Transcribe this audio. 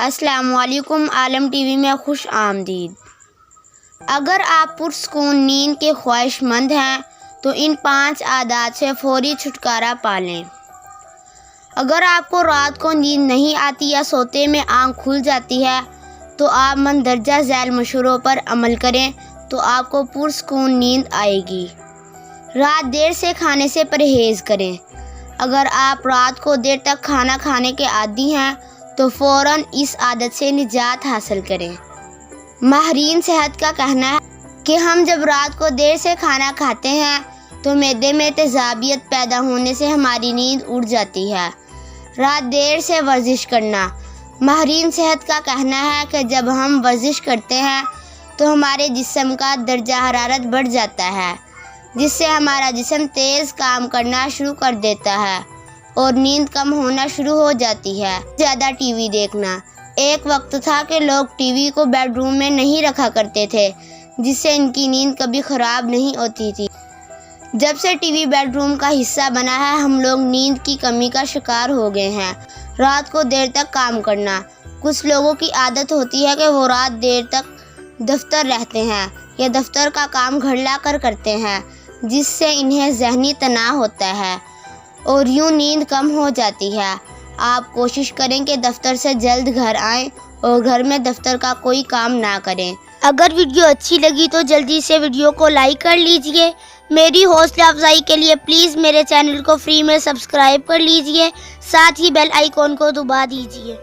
السلام علیکم، عالم T V میں خوش آمدید۔ اگر آپ پرسکون نیند کے خواہش مند ہیں تو ان 5 عادات سے فوری چھٹکارا پا لیں۔ اگر آپ کو رات کو نیند نہیں آتی یا سوتے میں آنکھ کھل جاتی ہے تو آپ مندرجہ ذیل مشوروں پر عمل کریں تو آپ کو پرسکون نیند آئے گی۔ رات دیر سے کھانے سے پرہیز کریں۔ اگر آپ رات کو دیر تک کھانا کھانے کے عادی ہیں تو فوراً اس عادت سے نجات حاصل کریں۔ ماہرین صحت کا کہنا ہے کہ ہم جب رات کو دیر سے کھانا کھاتے ہیں تو معدے میں تیزابیت پیدا ہونے سے ہماری نیند اڑ جاتی ہے۔ رات دیر سے ورزش کرنا۔ ماہرین صحت کا کہنا ہے کہ جب ہم ورزش کرتے ہیں تو ہمارے جسم کا درجہ حرارت بڑھ جاتا ہے، جس سے ہمارا جسم تیز کام کرنا شروع کر دیتا ہے اور نیند کم ہونا شروع ہو جاتی ہے۔ زیادہ ٹی وی دیکھنا۔ ایک وقت تھا کہ لوگ ٹی وی کو بیڈ روم میں نہیں رکھا کرتے تھے، جس سے ان کی نیند کبھی خراب نہیں ہوتی تھی۔ جب سے ٹی وی بیڈ روم کا حصہ بنا ہے، ہم لوگ نیند کی کمی کا شکار ہو گئے ہیں۔ رات کو دیر تک کام کرنا۔ کچھ لوگوں کی عادت ہوتی ہے کہ وہ رات دیر تک دفتر رہتے ہیں یا دفتر کا کام گھر لا کر کرتے ہیں، جس سے انہیں ذہنی تناؤ ہوتا ہے اور یوں نیند کم ہو جاتی ہے۔ آپ کوشش کریں کہ دفتر سے جلد گھر آئیں اور گھر میں دفتر کا کوئی کام نہ کریں۔ اگر ویڈیو اچھی لگی تو جلدی سے ویڈیو کو لائک کر لیجئے۔ میری حوصلہ افزائی کے لیے پلیز میرے چینل کو فری میں سبسکرائب کر لیجئے، ساتھ ہی بیل آئیکن کو دبا دیجئے۔